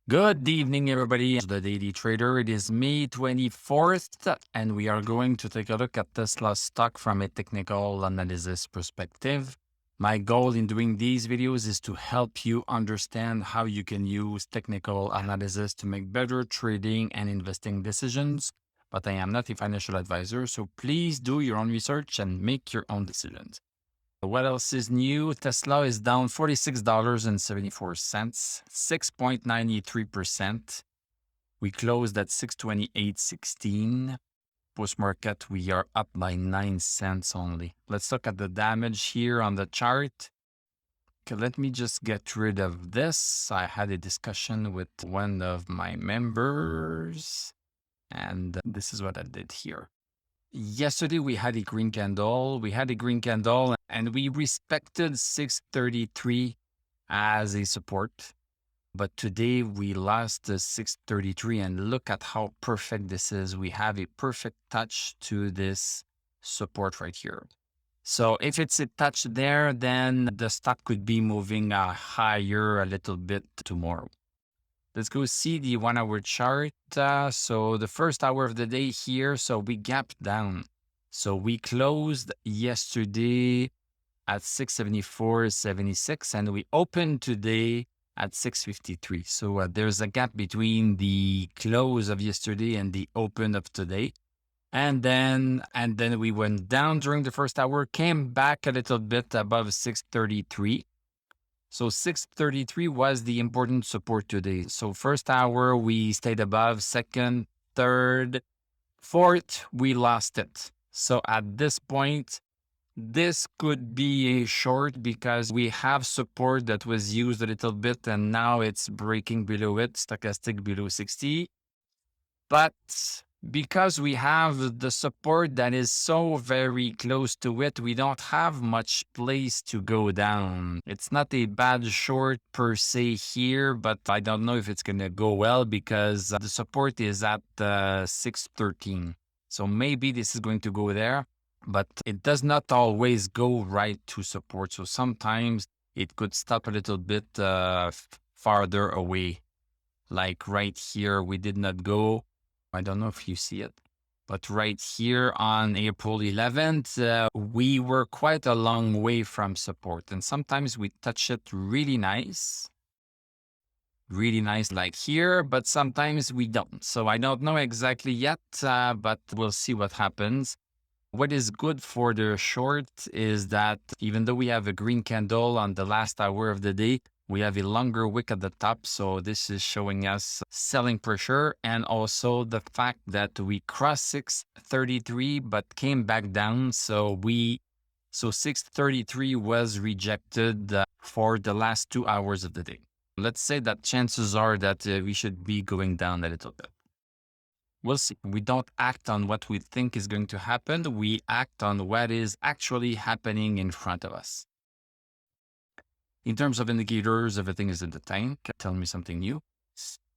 Good evening, everybody. The Daily Trader. It is May 24th, and we are going to take a look at Tesla stock from a technical analysis perspective. My goal in doing these videos is to help you understand how you can use technical analysis to make better trading and investing decisions. But I am not a financial advisor, so please do your own research and make your own decisions. What else is new? Tesla is down $46.74, 6.93%. We closed at 628.16. Post market, we are up by 9 cents only. Let's look at the damage here on the chart. Okay, let me just get rid of this. I had a discussion with one of my members, and this is what I did here. Yesterday, we had a green candle. And we respected 633 as a support. But today, we lost the 633. And look at how perfect this is. We have a perfect touch to this support right here. So if it's a touch there, then the stock could be moving higher a little bit tomorrow. Let's go see the 1 hour chart. So the first hour of the day here, so we gapped down. So we closed yesterday at 674.76 and we opened today at 653. So there's a gap between the close of yesterday and the open of today. And then we went down during the first hour, came back a little bit above 633. So 633 was the important support today. So first hour, we stayed above. Second, third, fourth, we lost it. So at this point, this could be a short because we have support that was used a little bit and now it's breaking below it, stochastic below 60. But because we have the support that is so very close to it, we don't have much place to go down. It's not a bad short per se here, but I don't know if it's going to go well because the support is at 613. So maybe this is going to go there, but it does not always go right to support. So sometimes it could stop a little bit farther away. Like right here, we did not go. I don't know if you see it, but right here on April 11th, we were quite a long way from support. And sometimes we touch it really nice like here, but sometimes we don't. So I don't know exactly yet, but we'll see what happens. What is good for the short is that even though we have a green candle on the last hour of the day, we have a longer wick at the top. So this is showing us selling pressure and also the fact that we crossed 633 but came back down. So 633 was rejected for the last 2 hours of the day. Let's say that chances are that we should be going down a little bit. We'll see. We don't act on what we think is going to happen. We act on what is actually happening in front of us. In terms of indicators, everything is in the tank. Tell me something new.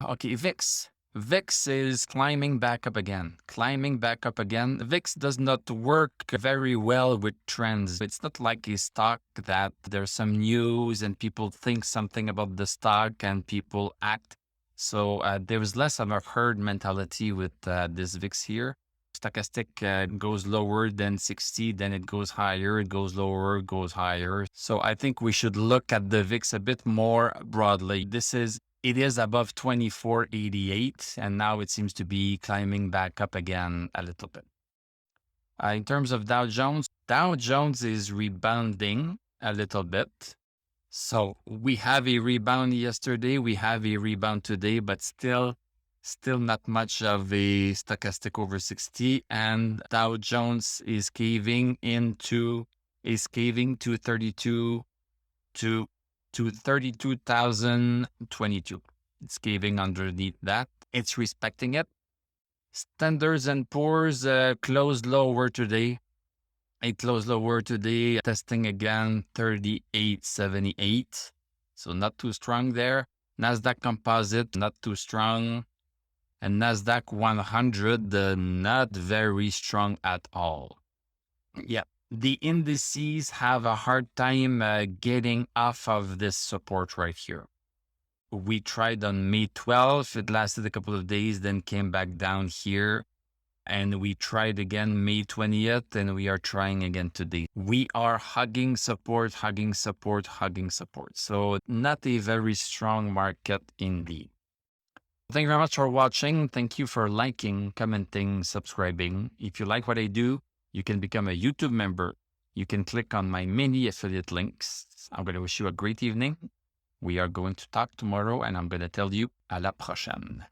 Okay, VIX. VIX is climbing back up again. VIX does not work very well with trends. It's not like a stock that there's some news and people think something about the stock and people act. So there is less of a herd mentality with this VIX here. Stochastic goes lower than 60, then it goes higher, it goes lower, it goes higher. So I think we should look at the VIX a bit more broadly. It is above 2488, and now it seems to be climbing back up again a little bit. In terms of Dow Jones is rebounding a little bit. So we have a rebound yesterday, we have a rebound today, but still not much of a stochastic over 60, and Dow Jones is caving to 32,022. It's caving underneath that. It's respecting it. Standards and Poor's closed lower today. It closed lower today, testing again 3878. So not too strong there. Nasdaq Composite, not too strong. And Nasdaq 100, not very strong at all. Yeah, the indices have a hard time getting off of this support right here. We tried on May 12th. It lasted a couple of days, then came back down here. And we tried again May 20th, and we are trying again today. We are hugging support, hugging support, hugging support. So not a very strong market indeed. Thank you very much for watching. Thank you for liking, commenting, subscribing. If you like what I do, you can become a YouTube member. You can click on my mini affiliate links. I'm going to wish you a great evening. We are going to talk tomorrow, and I'm going to tell you à la prochaine.